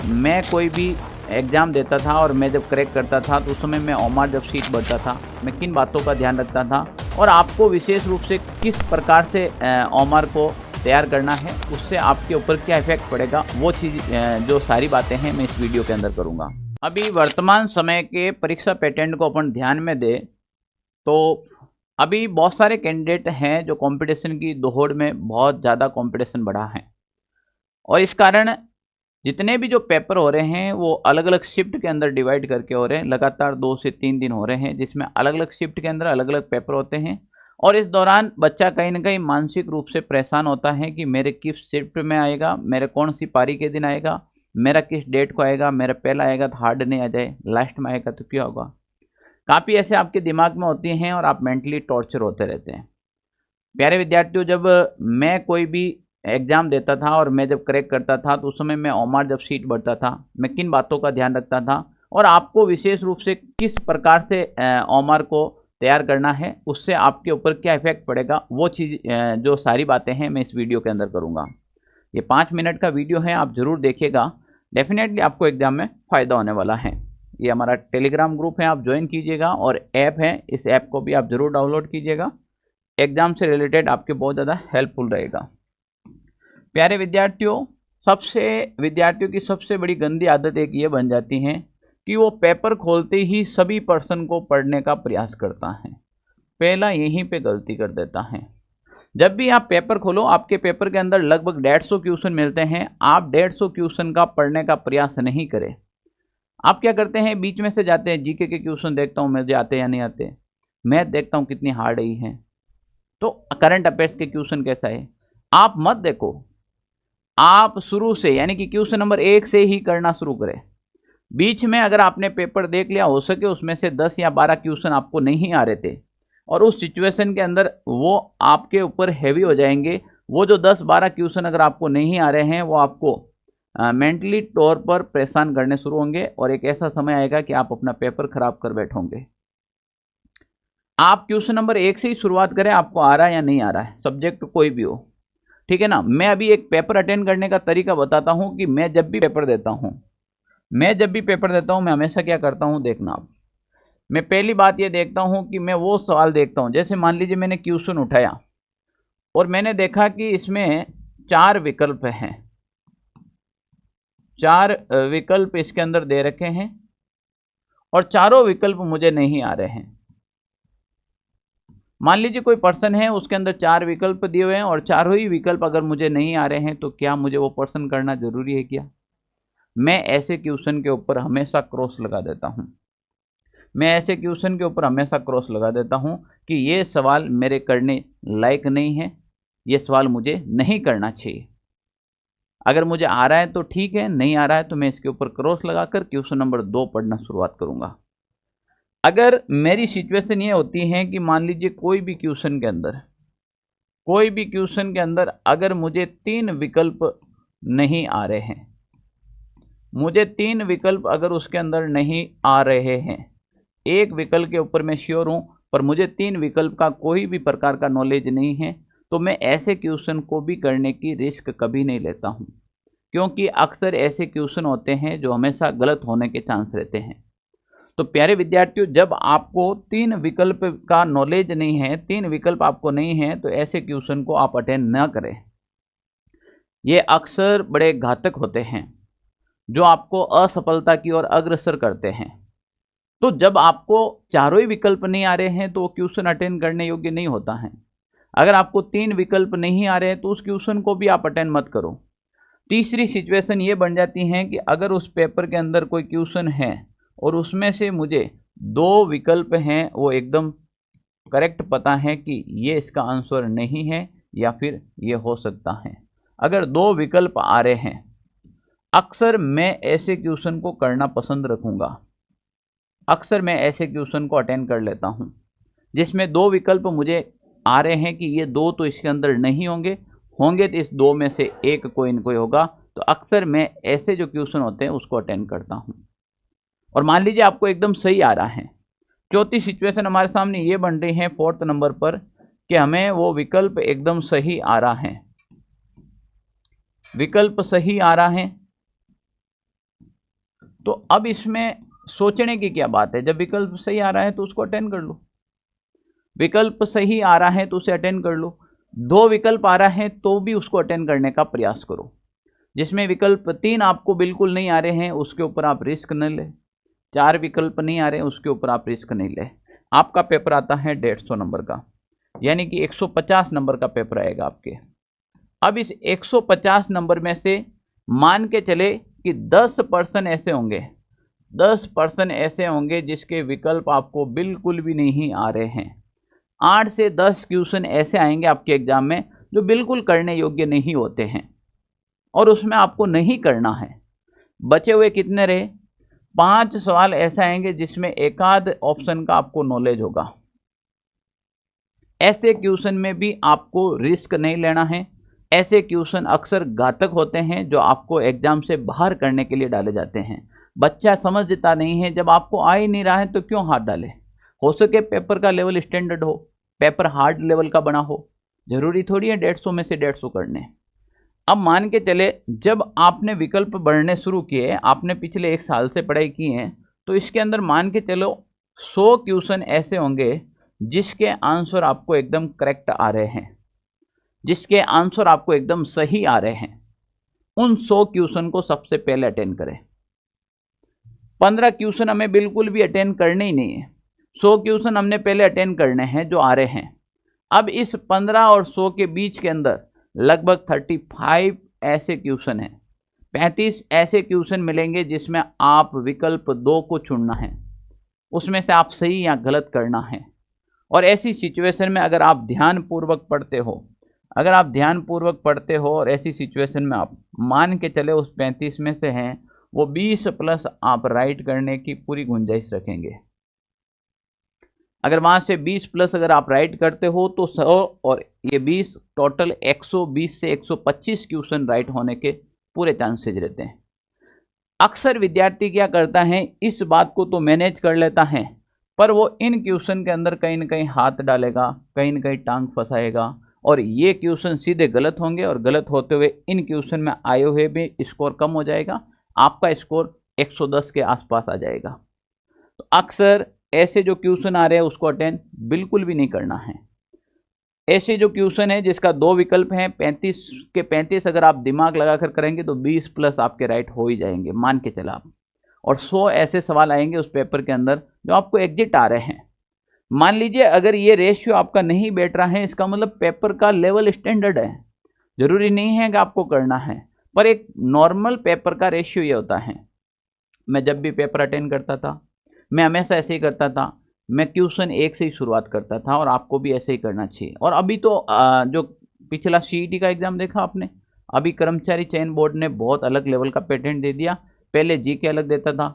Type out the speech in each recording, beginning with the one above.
मैं कोई भी एग्ज़ाम देता था और मैं जब क्रैक करता था तो उस समय मैं ओमार जब शीट भरता था, मैं किन बातों का ध्यान रखता था और आपको विशेष रूप से किस प्रकार से ओमार को तैयार करना है, उससे आपके ऊपर क्या इफेक्ट पड़ेगा, वो चीज़ जो सारी बातें हैं मैं इस वीडियो के अंदर करूँगा। अभी वर्तमान समय के परीक्षा पैटर्न को अपन ध्यान में दें तो अभी बहुत सारे कैंडिडेट हैं जो कंपटीशन की दौड़ में बहुत ज़्यादा कंपटीशन बढ़ा है और इस कारण जितने भी जो पेपर हो रहे हैं वो अलग अलग शिफ्ट के अंदर डिवाइड करके हो रहे हैं। लगातार 2 से 3 दिन हो रहे हैं जिसमें अलग अलग शिफ्ट के अंदर अलग अलग पेपर होते हैं और इस दौरान बच्चा कहीं ना कहीं मानसिक रूप से परेशान होता है कि मेरे किस शिफ्ट में आएगा, मेरे कौन सी पारी के दिन आएगा, मेरा किस डेट को आएगा, मेरा पहला आएगा तो हार्ड नहीं आ जाए, लास्ट में आएगा तो क्या होगा। काफ़ी ऐसे आपके दिमाग में होती हैं और आप मेंटली टॉर्चर होते रहते हैं। प्यारे विद्यार्थियों, जब मैं कोई भी एग्ज़ाम देता था और मैं जब क्रैक करता था तो उस समय मैं ओमार जब शीट भरता था, मैं किन बातों का ध्यान रखता था और आपको विशेष रूप से किस प्रकार से ओमार को तैयार करना है, उससे आपके ऊपर क्या इफेक्ट पड़ेगा, वो चीज़ जो सारी बातें हैं मैं इस वीडियो के अंदर करूँगा। ये 5 मिनट का वीडियो है, आप ज़रूर देखिएगा। डेफिनेटली आपको एग्ज़ाम में फ़ायदा होने वाला है। ये हमारा टेलीग्राम ग्रुप है, आप ज्वाइन कीजिएगा और ऐप है, इस ऐप को भी आप ज़रूर डाउनलोड कीजिएगा। एग्ज़ाम से रिलेटेड आपके बहुत ज़्यादा हेल्पफुल रहेगा। प्यारे विद्यार्थियों, विद्यार्थियों की सबसे बड़ी गंदी आदत एक ये बन जाती है कि वो पेपर खोलते ही सभी पर्सन को पढ़ने का प्रयास करता है। पहला यहीं पे गलती कर देता है। जब भी आप पेपर खोलो, आपके पेपर के अंदर लगभग 150 क्वेश्चन मिलते हैं। आप 150 क्वेश्चन का पढ़ने का प्रयास नहीं करें। आप क्या करते हैं, बीच में से जाते हैं, जीके के क्वेश्चन देखता हूँ मुझे आते या नहीं आते, मैथ देखता हूँ कितनी हार्ड ही है, तो करंट अफेयर्स के क्वेश्चन कैसा है, आप मत देखो। आप शुरू से यानी कि क्वेश्चन नंबर 1 से ही करना शुरू करें। बीच में अगर आपने पेपर देख लिया, हो सके उसमें से 10 या 12 क्वेश्चन आपको नहीं आ रहे थे और उस सिचुएशन के अंदर वो आपके ऊपर हैवी हो जाएंगे। वो जो 10-12 क्वेश्चन अगर आपको नहीं आ रहे हैं वो आपको मेंटली तौर पर परेशान करने शुरू होंगे और एक ऐसा समय आएगा कि आप अपना पेपर खराब कर बैठोगे। आप क्वेश्चन नंबर 1 से ही शुरुआत करें, आपको आ रहा है या नहीं आ रहा है, सब्जेक्ट कोई भी हो, ठीक है ना। मैं अभी एक पेपर अटेंड करने का तरीका बताता हूं कि मैं जब भी पेपर देता हूं मैं हमेशा क्या करता हूं, देखना आप। मैं पहली बात ये देखता हूं कि मैं वो सवाल देखता हूं, जैसे मान लीजिए मैंने क्वेश्चन उठाया और मैंने देखा कि इसमें 4 विकल्प हैं, 4 विकल्प इसके अंदर दे रखे हैं और चारों विकल्प मुझे नहीं आ रहे हैं। मान लीजिए कोई पर्सन है, उसके अंदर 4 विकल्प दिए हुए हैं और चारों ही विकल्प अगर मुझे नहीं आ रहे हैं तो क्या मुझे वो पर्सन करना जरूरी है क्या? मैं ऐसे क्वेश्चन के ऊपर हमेशा क्रॉस लगा देता हूं। कि ये सवाल मेरे करने लायक नहीं है, ये सवाल मुझे नहीं करना चाहिए। अगर मुझे आ रहा है तो ठीक है, नहीं आ रहा है तो मैं इसके ऊपर क्रॉस लगाकर क्वेश्चन नंबर 2 पढ़ना शुरुआत करूंगा। अगर मेरी सिचुएशन ये होती है कि मान लीजिए कोई भी क्वेश्चन के अंदर अगर मुझे 3 विकल्प नहीं आ रहे हैं, अगर उसके अंदर नहीं आ रहे हैं, एक विकल्प के ऊपर मैं श्योर हूं पर मुझे 3 विकल्प का कोई भी प्रकार का नॉलेज नहीं है, तो मैं ऐसे क्वेश्चन को भी करने की रिस्क कभी नहीं लेता हूं, क्योंकि अक्सर ऐसे क्वेश्चन होते हैं जो हमेशा गलत होने के चांस रहते हैं। तो प्यारे विद्यार्थियों, जब आपको 3 विकल्प का नॉलेज नहीं है, 3 विकल्प आपको नहीं है, तो ऐसे क्वेश्चन को आप अटेंड न करें। ये अक्सर बड़े घातक होते हैं जो आपको असफलता की ओर अग्रसर करते हैं। तो जब आपको चारों ही विकल्प नहीं आ रहे हैं तो वो क्वेश्चन अटेंड करने योग्य नहीं होता है। अगर आपको 3 विकल्प नहीं आ रहे हैं तो उस क्वेश्चन को भी आप अटेंड मत करो। तीसरी सिचुएशन ये बन जाती है कि अगर उस पेपर के अंदर कोई क्वेश्चन है और उसमें से मुझे 2 विकल्प हैं, वो एकदम करेक्ट पता है कि ये इसका आंसर नहीं है या फिर ये हो सकता है। अगर 2 विकल्प आ रहे हैं, अक्सर मैं ऐसे क्वेश्चन को करना पसंद रखूंगा। अक्सर मैं ऐसे क्वेश्चन को अटेंड कर लेता हूं जिसमें 2 विकल्प मुझे आ रहे हैं कि ये 2 तो इसके अंदर नहीं होंगे तो इस 2 में से एक कोई न कोई होगा। तो अक्सर मैं ऐसे जो क्वेश्चन होते हैं उसको अटेंड करता हूं। और मान लीजिए आपको एकदम सही आ रहा है। चौथी सिचुएशन हमारे सामने ये बन रही है 4th नंबर पर कि हमें वो विकल्प एकदम सही आ रहा है, तो अब इसमें सोचने की क्या बात है, जब विकल्प सही आ रहा है तो उसको अटेंड कर लो, विकल्प सही आ रहा है तो उसे अटेंड कर लो, दो विकल्प आ रहा है तो भी उसको अटेंड करने का प्रयास करो। जिसमें विकल्प 3 आपको बिल्कुल नहीं आ रहे हैं उसके ऊपर आप रिस्क न ले, 4 विकल्प नहीं आ रहे हैं उसके ऊपर आप रिस्क नहीं ले। आपका पेपर आता है 150 नंबर का, यानी कि 150 नंबर का पेपर आएगा आपके। अब इस 150 नंबर में से मान के चले कि 10% ऐसे होंगे, 10% ऐसे होंगे जिसके विकल्प आपको बिल्कुल भी नहीं आ रहे हैं। 8 से 10 क्वेश्चन ऐसे आएंगे आपके एग्जाम में जो बिल्कुल करने योग्य नहीं होते हैं और उसमें आपको नहीं करना है। बचे हुए कितने रहे, 5 सवाल ऐसे आएंगे जिसमें एक आध ऑप्शन का आपको नॉलेज होगा। ऐसे क्वेश्चन में भी आपको रिस्क नहीं लेना है। ऐसे क्वेश्चन अक्सर घातक होते हैं जो आपको एग्जाम से बाहर करने के लिए डाले जाते हैं। बच्चा समझता नहीं है, जब आपको आ ही नहीं रहा है तो क्यों हाथ डाले। हो सके पेपर का लेवल स्टैंडर्ड हो, पेपर हार्ड लेवल का बना हो, जरूरी थोड़ी है 150 में से 150 करने। अब मान के चले जब आपने विकल्प बढ़ने शुरू किए, आपने पिछले 1 साल से पढ़ाई की है, तो इसके अंदर मान के चलो 100 क्वेश्चन ऐसे होंगे जिसके आंसर आपको एकदम करेक्ट आ रहे हैं, जिसके आंसर आपको एकदम सही आ रहे हैं। उन 100 क्वेश्चन को सबसे पहले अटेंड करें। 15 क्वेश्चन हमें बिल्कुल भी अटेंड करने ही नहीं है, 100 क्वेश्चन हमने पहले अटेंड करने हैं जो आ रहे हैं। अब इस 15 और 100 के बीच के अंदर लगभग 35 ऐसे क्वेश्चन हैं, 35 ऐसे क्वेश्चन मिलेंगे जिसमें आप विकल्प 2 को चुनना है, उसमें से आप सही या गलत करना है। और ऐसी सिचुएशन में अगर आप ध्यानपूर्वक पढ़ते हो, अगर आप ध्यानपूर्वक पढ़ते हो और ऐसी सिचुएशन में आप मान के चले उस 35 में से हैं वो 20 प्लस आप राइट करने की पूरी गुंजाइश रखेंगे। अगर वहां से 20 प्लस अगर आप राइट करते हो तो 100 और ये 20 टोटल 120 से 125 क्वेश्चन राइट होने के पूरे चांसेज रहते हैं। अक्सर विद्यार्थी क्या करता है, इस बात को तो मैनेज कर लेता है पर वो इन क्वेश्चन के अंदर कहीं ना कहीं हाथ डालेगा, कहीं ना कहीं टांग फंसाएगा और ये क्वेश्चन सीधे गलत होंगे और गलत होते हुए इन क्वेश्चन में आए हुए भी स्कोर कम हो जाएगा, आपका स्कोर 110 के आसपास आ जाएगा। तो अक्सर ऐसे जो क्वेश्चन आ रहे हैं उसको अटेंड बिल्कुल भी नहीं करना है। ऐसे जो क्वेश्चन है जिसका 2 विकल्प हैं, 35 के 35 अगर आप दिमाग लगाकर करेंगे तो 20 प्लस आपके राइट हो ही जाएंगे मान के चला आप। और 100 ऐसे सवाल आएंगे उस पेपर के अंदर जो आपको एग्जिट आ रहे हैं। मान लीजिए अगर ये रेशियो आपका नहीं बैठ रहा है, इसका मतलब पेपर का लेवल स्टैंडर्ड है, जरूरी नहीं है कि आपको करना है, पर एक नॉर्मल पेपर का रेशियो ये होता है। मैं जब भी पेपर अटेंड करता था मैं हमेशा ऐसे ही करता था, मैं क्वेश्चन 1 से ही शुरुआत करता था और आपको भी ऐसे ही करना चाहिए। और अभी तो जो पिछला सीईटी का एग्जाम देखा आपने, अभी कर्मचारी चयन बोर्ड ने बहुत अलग लेवल का पैटर्न दे दिया। पहले जीके अलग देता था,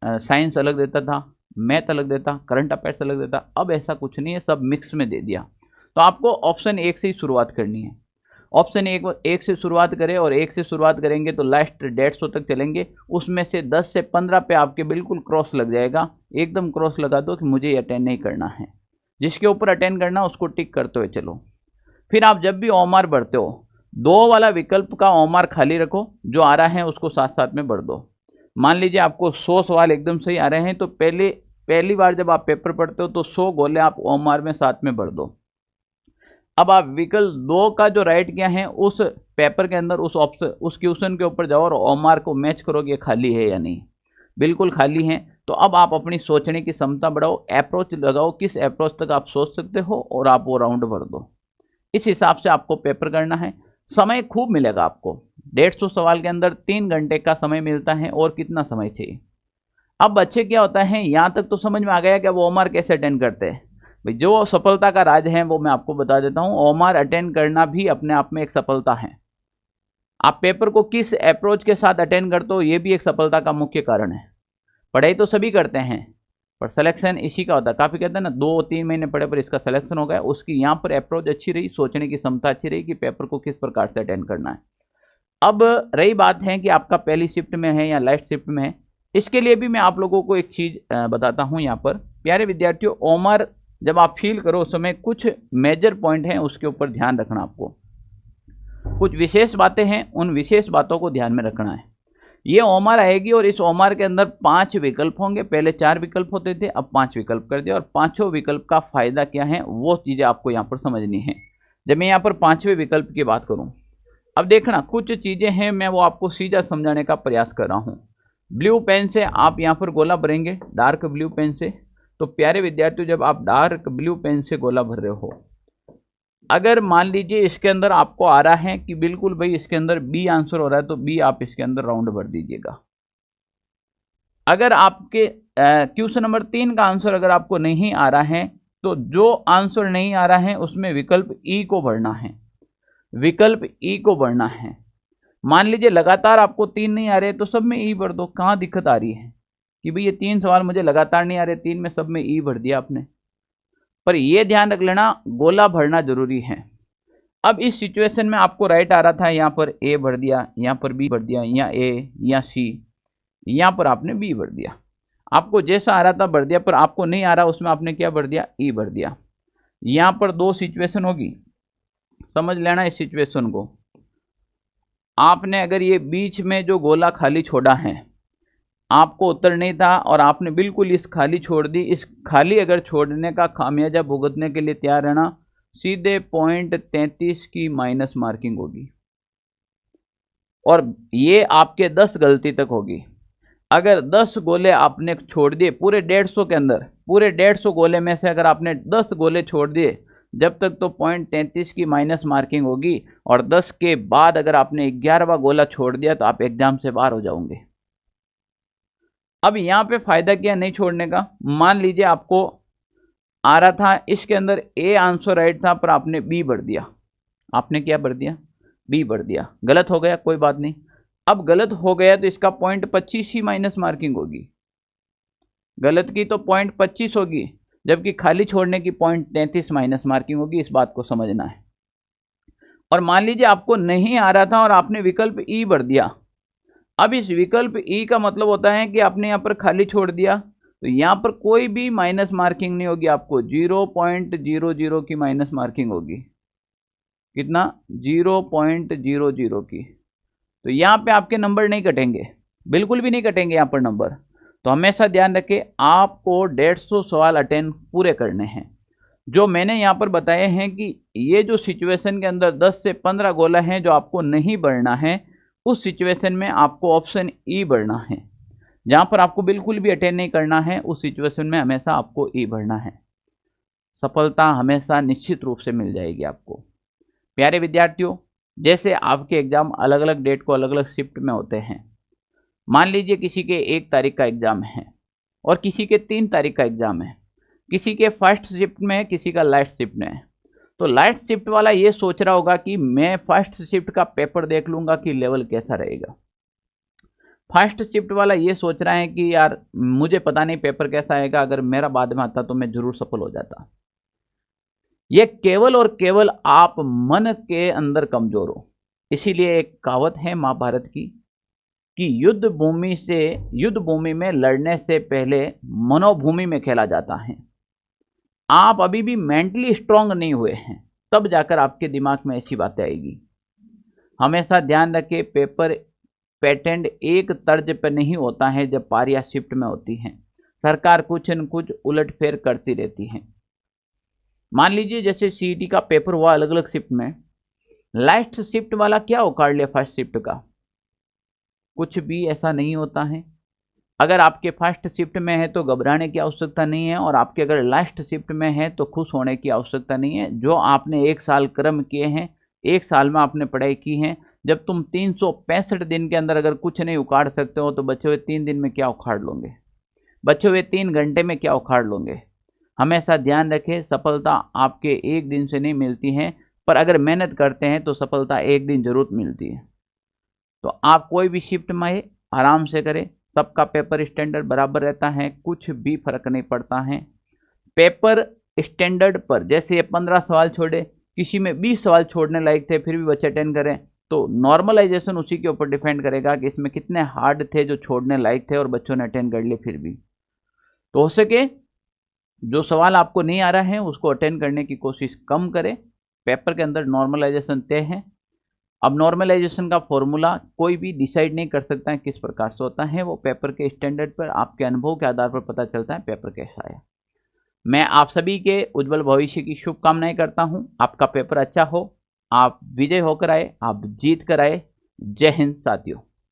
साइंस अलग देता था, मैथ अलग देता, करंट अफेयर्स अलग देता, अब ऐसा कुछ नहीं है, सब मिक्स में दे दिया। तो आपको ऑप्शन 1 से ही शुरुआत करनी है। ऑप्शन 1 से शुरुआत करें और 1 से शुरुआत करेंगे तो लास्ट 150 तक चलेंगे, उसमें से 10 से 15 पे आपके बिल्कुल क्रॉस लग जाएगा, एकदम क्रॉस लगा दो कि मुझे अटेंड नहीं करना है। जिसके ऊपर अटेंड करना उसको टिक करते हुए चलो। फिर आप जब भी ओमार बढ़ते हो 2 वाला विकल्प का ओमार खाली रखो, जो आ रहा है उसको साथ साथ में बढ़ दो। मान लीजिए आपको 100 सवाल एकदम सही आ रहे हैं तो पहली बार जब आप पेपर पढ़ते हो तो 100 गोले आप ओमार में साथ में बढ़ दो। अब आप विकल्प 2 का जो राइट किया है उस पेपर के अंदर उस ऑप्शन उस क्वेश्चन के ऊपर जाओ और ओमार को मैच करो कि खाली है या नहीं, बिल्कुल खाली है। तो अब आप अपनी सोचने की क्षमता बढ़ाओ, अप्रोच लगाओ, किस अप्रोच तक आप सोच सकते हो और आप वो राउंड भर दो। इस हिसाब से आपको पेपर करना है। समय खूब मिलेगा आपको, 150 सवाल के अंदर 3 घंटे का समय मिलता है और कितना समय चाहिए। अब बच्चे क्या होता है, यहाँ तक तो समझ में आ गया कि वो ओमार कैसे अटेंड करते हैं। भाई जो सफलता का राज है वो मैं आपको बता देता हूँ, ओमार अटेंड करना भी अपने आप में एक सफलता है। आप पेपर को किस अप्रोच के साथ अटेंड करते हो ये भी एक सफलता का मुख्य कारण है। पढ़ाई तो सभी करते हैं पर सिलेक्शन इसी का होता है। काफ़ी कहते हैं ना 2-3 महीने पढ़े पर इसका सिलेक्शन हो गया, उसकी यहाँ पर अप्रोच अच्छी रही, सोचने की क्षमता अच्छी रही कि पेपर को किस प्रकार से अटेंड करना है। अब रही बात है कि आपका पहली शिफ्ट में है या लास्ट शिफ्ट में है, इसके लिए भी मैं आप लोगों को एक चीज़ बताता हूँ यहाँ पर। प्यारे विद्यार्थियों, ओमार जब आप फील करो उस समय कुछ मेजर पॉइंट हैं उसके ऊपर ध्यान रखना, आपको कुछ विशेष बातें हैं उन विशेष बातों को ध्यान में रखना है। ये ओमआर आएगी और इस ओमआर के अंदर 5 विकल्प होंगे। पहले 4 विकल्प होते थे, अब 5 विकल्प कर दिया। और पांचों विकल्प का फायदा क्या है वो चीजें आपको यहाँ पर समझनी है। जब मैं यहाँ पर 5वें विकल्प की बात करूं, अब देखना कुछ चीजें हैं, मैं वो आपको सीधा समझाने का प्रयास कर रहा हूं। ब्लू पेन से आप यहाँ पर गोला भरेंगे, डार्क ब्लू पेन से। तो प्यारे विद्यार्थियों, जब आप डार्क ब्लू पेन से गोला भर रहे हो, अगर मान लीजिए इसके अंदर आपको आ रहा है कि बिल्कुल भाई इसके अंदर बी आंसर हो रहा है, तो बी आप इसके अंदर राउंड भर दीजिएगा। अगर आपके क्वेश्चन नंबर 3 का आंसर अगर आपको नहीं आ रहा है, तो जो आंसर नहीं आ रहा है उसमें विकल्प ई को भरना है, विकल्प ई को भरना है। मान लीजिए लगातार आपको 3 नहीं आ रहे, तो सब में ई भर दो। कहाँ दिक्कत आ रही है कि भाई ये 3 सवाल मुझे लगातार नहीं आ रहे, 3 में सब में ई भर दिया आपने। पर यह ध्यान रख लेना, गोला भरना जरूरी है। अब इस सिचुएशन में आपको राइट आ रहा था, यहाँ पर ए भर दिया, यहाँ पर बी भर दिया, यहाँ ए, यहाँ सी, यहाँ पर आपने बी भर दिया। आपको जैसा आ रहा था भर दिया, पर आपको नहीं आ रहा उसमें आपने क्या भर दिया, ई भर दिया। यहाँ पर 2 सिचुएशन होगी, समझ लेना इस सिचुएशन को। आपने अगर ये बीच में जो गोला खाली छोड़ा है, आपको उत्तर नहीं था और आपने बिल्कुल इस खाली छोड़ दी, इस खाली अगर छोड़ने का खामियाजा भुगतने के लिए तैयार रहना, सीधे पॉइंट 33 की माइनस मार्किंग होगी और ये आपके 10 गलती तक होगी। अगर 10 गोले आपने छोड़ दिए पूरे 150 के अंदर, पूरे 150 गोले में से अगर आपने 10 गोले छोड़ दिए जब तक, तो पॉइंट 33 की माइनस मार्किंग होगी। और 10 के बाद अगर आपने 11वां गोला छोड़ दिया तो आप एग्जाम से बाहर हो जाओगे। अब यहाँ पे फायदा क्या नहीं छोड़ने का। मान लीजिए आपको आ रहा था इसके अंदर ए आंसर राइट था, पर आपने बी भर दिया। आपने क्या भर दिया, बी भर दिया। गलत हो गया, कोई बात नहीं। अब गलत हो गया तो इसका पॉइंट 25 ही माइनस मार्किंग होगी। गलत की तो पॉइंट 25 होगी, जबकि खाली छोड़ने की पॉइंट 33 माइनस मार्किंग होगी। इस बात को समझना है। और मान लीजिए आपको नहीं आ रहा था और आपने विकल्प ई भर दिया। अब इस विकल्प ई का मतलब होता है कि आपने यहाँ पर खाली छोड़ दिया, तो यहाँ पर कोई भी माइनस मार्किंग नहीं होगी, आपको 0.00 की माइनस मार्किंग होगी। कितना, 0.00 की। तो यहाँ पे आपके नंबर नहीं कटेंगे, बिल्कुल भी नहीं कटेंगे यहाँ पर नंबर। तो हमेशा ध्यान रखें, आपको 150 सवाल अटेंड पूरे करने हैं। जो मैंने यहाँ पर बताए हैं कि ये जो सिचुएशन के अंदर 10 से 15 गोला हैं जो आपको नहीं भरना है, उस सिचुएशन में आपको ऑप्शन ई भरना है। जहाँ पर आपको बिल्कुल भी अटेंड नहीं करना है, उस सिचुएशन में हमेशा आपको ई भरना है। सफलता हमेशा निश्चित रूप से मिल जाएगी आपको। प्यारे विद्यार्थियों, जैसे आपके एग्जाम अलग अलग डेट को अलग अलग शिफ्ट में होते हैं। मान लीजिए किसी के 1 तारीख का एग्जाम है और किसी के 3 तारीख का एग्जाम है, किसी के फर्स्ट शिफ्ट में है, किसी का लास्ट शिफ्ट में है। तो लास्ट शिफ्ट वाला ये सोच रहा होगा कि मैं फर्स्ट शिफ्ट का पेपर देख लूंगा कि लेवल कैसा रहेगा। फर्स्ट शिफ्ट वाला ये सोच रहा है कि यार मुझे पता नहीं पेपर कैसा आएगा, अगर मेरा बाद में आता तो मैं जरूर सफल हो जाता। ये केवल और केवल आप मन के अंदर कमजोर हो। इसीलिए एक कहावत है महाभारत की कि युद्ध भूमि में लड़ने से पहले मनोभूमि में खेला जाता है। आप अभी भी मेंटली स्ट्रांग नहीं हुए हैं, तब जाकर आपके दिमाग में ऐसी बातें आएगी। हमेशा ध्यान रखें, पेपर पैटर्न एक तर्ज पर नहीं होता है जब पारियां शिफ्ट में होती हैं। सरकार कुछ न कुछ उलटफेर करती रहती है। मान लीजिए जैसे सीईटी का पेपर हुआ अलग अलग शिफ्ट में, लास्ट शिफ्ट वाला क्या उखाड़ लिया फर्स्ट शिफ्ट का, कुछ भी ऐसा नहीं होता है। अगर आपके फर्स्ट शिफ्ट में है तो घबराने की आवश्यकता नहीं है, और आपके अगर लास्ट शिफ्ट में है तो खुश होने की आवश्यकता नहीं है। जो आपने 1 साल कर्म किए हैं, 1 साल में आपने पढ़ाई की है, जब तुम 365 दिन के अंदर अगर कुछ नहीं उखाड़ सकते हो तो बचे हुए 3 दिन में क्या उखाड़ लोगे, बचे हुए 3 घंटे में क्या उखाड़ लोगे। हमेशा ध्यान रखें, सफलता आपके एक दिन से नहीं मिलती है, पर अगर मेहनत करते हैं तो सफलता एक दिन जरूर मिलती है। तो आप कोई भी शिफ्ट में आराम से करें, सबका पेपर स्टैंडर्ड बराबर रहता है, कुछ भी फर्क नहीं पड़ता है। पेपर स्टैंडर्ड पर जैसे ये 15 सवाल छोड़े, किसी में 20 सवाल छोड़ने लायक थे फिर भी बच्चे अटेंड करें, तो नॉर्मलाइजेशन उसी के ऊपर डिपेंड करेगा कि इसमें कितने हार्ड थे जो छोड़ने लायक थे और बच्चों ने अटेंड कर लिए फिर भी। तो हो सके जो सवाल आपको नहीं आ रहा है उसको अटेंड करने की कोशिश कम करें। पेपर के अंदर नॉर्मलाइजेशन तय है। अब नॉर्मलाइजेशन का फॉर्मूला कोई भी डिसाइड नहीं कर सकता है किस प्रकार से होता है, वो पेपर के स्टैंडर्ड पर आपके अनुभव के आधार पर पता चलता है पेपर कैसा है। मैं आप सभी के उज्जवल भविष्य की शुभकामनाएं करता हूं। आपका पेपर अच्छा हो, आप विजय होकर आए, आप जीत कर आए। जय हिंद साथियों।